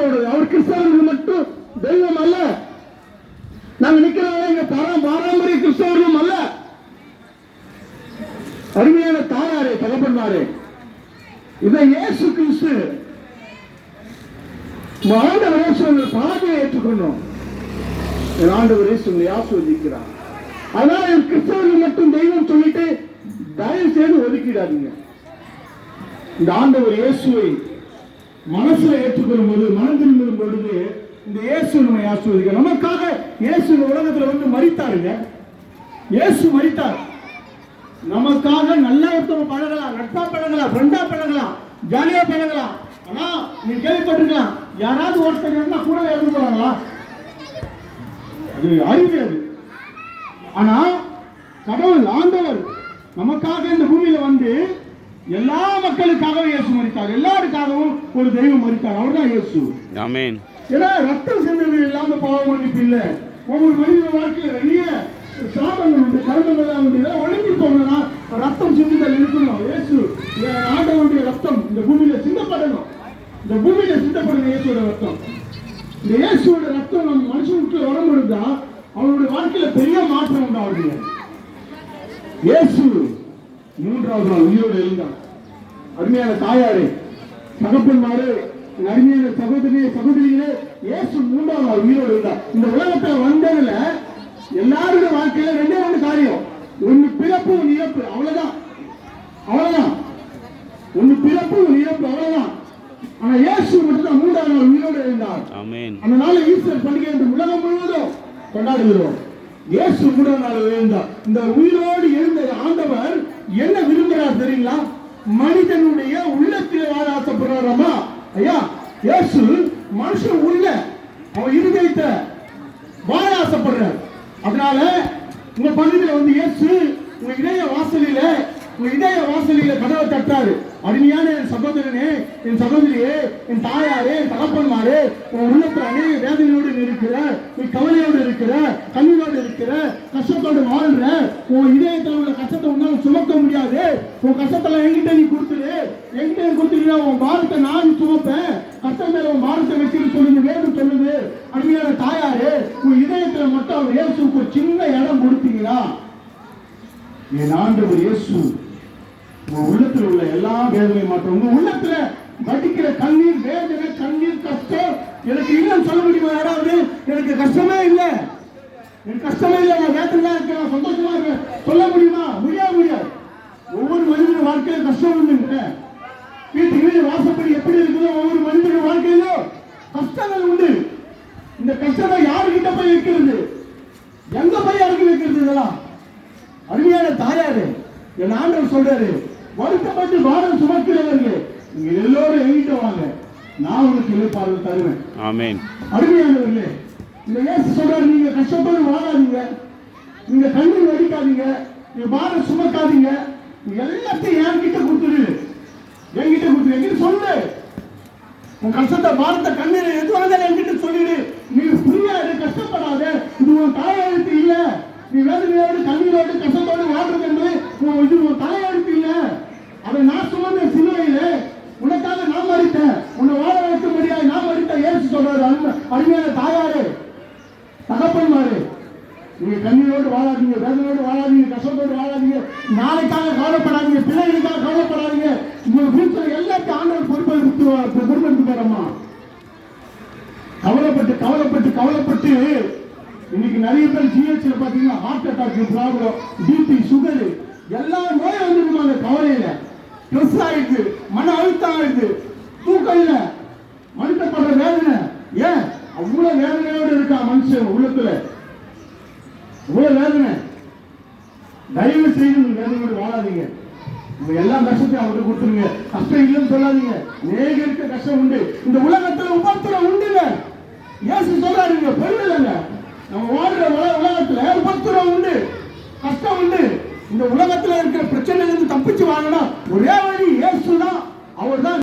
கிறிஸ்தவர்கள். அவர் கிறிஸ்தவர்கள் மட்டும் தெய்வம் அல்ல. நாங்க நிக்கிறவங்க இங்க பாரம்பரிய கிறிஸ்தவர்களும் அல்ல. அருமையான தாயாரே, தகப்பன்மாரே, இதை இயேசு கிறிஸ்து ஆண்டவர் இயேசுவை பாதையை ஏற்றுக்கொண்டோம். ஆண்டவர் இயேசுவை ஆசீர்வதிக்கிறார். அதனால கிறிஸ்தவர்கள் மட்டும் தெய்வம் சொல்லிட்டு தயவு செய்து ஒதுக்கிடாதீங்க. இந்த ஆண்டவர் இயேசுவை மனசுல ஏற்றுக்கொள்ளும் போது, மனம் திரும்பும் பொழுது இந்த இயேசு நம்மை ஆசீர்வதிக்க. நமக்காக இயேசு இந்த உலகத்துல வந்து மரித்தாருங்க. இயேசு மரித்தார் நமக்காக. நல்லா ஒருத்தவங்க பழகலாம், நட்பா பழகலாம், ஃப்ரெண்டா பழகலாம், ஜாலியா பழகலாம். ஆனா நீங்க கேள்விப்பட்டிருக்கலாம், யாராவது ஒருத்தர் கூட இறந்து போறாங்களா? அது அறிவு அது. ஆனா கடவுள் ஆண்டவர் நமக்காக இந்த பூமியில வந்து எல்லா மக்களுக்காகவும் இயேசு மரித்தார். எல்லாருக்காகவும் ஒரு தெய்வம் மரித்தார். அவர்தான் இயேசு. ஆமென். ஏன்னா ரத்தம் சிந்தனை இல்லாம பாவம் மன்னிப்பு இல்லை. ஒவ்வொரு மனித வாழ்க்கையில நிறைய சாபங்கள் உண்டு, கர்மங்கள் உண்டு. இதெல்லாம் ஒழுங்கி போகணும்னா ரத்தம் சிந்துதல் இருக்கணும். இயேசு ஆண்டவருடைய ரத்தம் இந்த பூமியில சிந்தப்படணும். இந்த பூமியில சிந்தப்படணும் இயேசுவோட ரத்தம். இந்த இயேசுவோட ரத்தம் நம்ம மனுஷனுக்கு வரும்பொழுதுதான் அவனுடைய வாழ்க்கையில பெரிய மாற்றம் உண்டாகுது. இயேசு மூன்றாவது நாள் உயிரோடு எழுந்தார். அருமையான தாயாரே, தகப்பன்மாரே, அருமையான சகோதரியே, சகோதரிகளே, இயேசு மூன்றாவது நாள் உயிரோடு இருந்தார். இந்த உலகத்துல வந்ததுல எல்லாருடைய வாழ்க்கையில ரெண்டே ரெண்டு காரியம். ஒன்னு பிறப்பு, ஒன்னு இறப்பு. அவ்வளவுதான், அவ்வளவுதான். ஒன்னு பிறப்பு, ஒன்னு இறப்பு, அவ்வளவுதான். ஆனா இயேசு மட்டும் தான் மூன்றாவது நாள் உயிரோடு எழுந்தார். அதனால ஈஸ்டர் பண்டிகை என்று உலகம் முழுவதும் கொண்டாடுகிறோம். இயேசு மூன்றாவது நாள் எழுந்தார். இந்த உயிரோடு எழுந்த ஆண்டவர் என்ன விரும்புகிறார் தெரியுங்களா? மனிதனுடைய உள்ளத்தில் வாழ ஆசைப்படுறாராமா? ஐயா, இயேசு மனுஷன் உள்ள அவன் இருதயத்தை வாழ ஆசைப்படுறார். அதனால உங்க பகுதியில் வந்து இயேசு உங்க இதய வாசலில கதவை தட்டாரு. அருமையான என் சகோதரனே, என் சகோதரியே, என் தாயாரே, என் தகப்பன்மாரே, உன் உள்ளத்துல அநேக வேதனையோடு இருக்கிற, நீ கவலையோடு இருக்கிற, கண்ணீரோடு இருக்கிற, கஷ்டத்தோடு வாழ்ற, உன் இதயத்தில் உள்ள கஷ்டத்தை உன்னால சுமக்க முடியாது. உன் கஷ்டத்தெல்லாம் என்கிட்ட நீ கொடுத்துரு. என்கிட்ட கொடுத்துருந்தா உன் பாரத்தை நான் சுமப்பேன். கஷ்டம் மேல உன் பாரத்தை வச்சுன்னு சொல்லுங்க, வேதம் சொல்லுது. அருமையான தாயாரே, உன் இதயத்துல மட்டும் அவர் இயேசுக்கு ஒரு சின்ன இடம் கொடுத்தீங்களா? என் ஆண்டவர் இயேசு உங்க உள்ளத்துல உள்ள எல்லா வேதனையும் மாற்றம். உங்க உள்ளத்துல வடிக்கிற கண்ணீர், வேதனை, கண்ணீர், கஷ்டம் எனக்கு இல்லைன்னு சொல்ல முடியுமா? யாராவது எனக்கு கஷ்டமே இல்லை, எனக்கு கஷ்டமே இல்லை, நான் வேதனை இருக்கேன், சந்தோஷமா இருக்கேன் சொல்ல முடியுமா? முடியாது. ஒவ்வொரு மனிதன வாழ்க்கையில கஷ்டம் உண்டு. வீட்டு வாசப்படி எப்படி இருக்குதோ ஒவ்வொரு மனிதன வாழ்க்கையிலும் கஷ்டங்கள் உண்டு. இந்த கஷ்டத்தை யாருக்கிட்ட போய் வைக்கிறது? எங்க போய் யாருக்கு வைக்கிறது? இதெல்லாம் அருமையான தாயாரு, என் ஆண்டவர் சொல்றாரு, வருத்தப்பட்டு பாரம் சுமக்கிறவர்கள் நீங்க எல்லோரும் எங்கிட்ட வாங்க, நான் உங்களுக்கு இளைப்பாறுதல் தருவேன். ஆமென். அருமையானவர்களே, இந்த இயேசு சொல்றாரு, நீங்க கஷ்டப்பட்டு வாழாதீங்க, நீங்க கண்ணீர் வடிக்காதீங்க, நீங்க பாரம் சுமக்காதீங்க, எல்லாத்தையும் என்கிட்ட கொடுத்துரு. என்கிட்ட சொல்லு. உன் கஷ்டத்தை, பாரத்தை, கண்ணீரை எதுவாக என்கிட்ட சொல்லிடு. நீ ஃப்ரீயா கஷ்டப்படாத. இது உன் தலையெழுத்து இல்ல. நீ வேதனையோடு, கண்ணீரோடு, கஷ்டத்தோடு வாழ்றது என்பது இது உன் தலையெழுத்து இல்ல. அதை நான் சுமந்த சிலுவையில உனக்காக நான் மரித்தேன், உன்னை வாழ வைக்க முடியாது, நான் மரித்தேன். இயேசு சொல்றாரு. அருமையான தாயாரு, தகப்பன்மாரு, நீங்க கண்ணீரோடு வாழாதீங்க, வேதனையோடு வாழாதீங்க, கஷ்டத்தோடு வாழாதீங்க, நாளைக்காக கவலைப்படாதீங்க, பிள்ளைகளுக்காக கவலைப்படாதீங்க. உங்க வீட்டுல எல்லாத்தையும் ஆண்டவர் பொறுப்பெடுத்து போறோமா? கவலைப்பட்டு இன்னைக்கு நிறைய பேர் ஜிஹெச்ல பாத்தீங்கன்னா heart attack problem, BP, sugar, எல்லா நோயும் வந்துருமா? அந்த கவலையில ஸ்ட்ரெஸ் ஆயிடுது, மன அழுத்தம் ஆயிடுது, தூக்கம் இல்ல, அழுத்தப்படுற வேதனை. ஏன் அவ்வளவு வேதனையோடு இருக்கா மனுஷன் உள்ளத்துல? அவ்வளவு வேதனை. தயவு செய்து வேதனையோடு வாழாதீங்க. எல்லா கஷ்டத்தையும் அவருக்கு கொடுத்துருங்க. கஷ்டம் இல்லைன்னு சொல்லாதீங்க. நேருக்கு கஷ்டம் உண்டு. இந்த உலகத்துல உபத்திரம் உண்டுங்க. இயேசு சொல்றாருங்க, பெருமையில்லைங்க. நம்ம வாழ்ற உலகத்துல உபத்திரம் உண்டு, கஷ்டம் உண்டு. இந்த உலகத்துல இருக்கிற பிரச்சனையிலிருந்து தப்பிச்சு வாங்கணும். ஒரே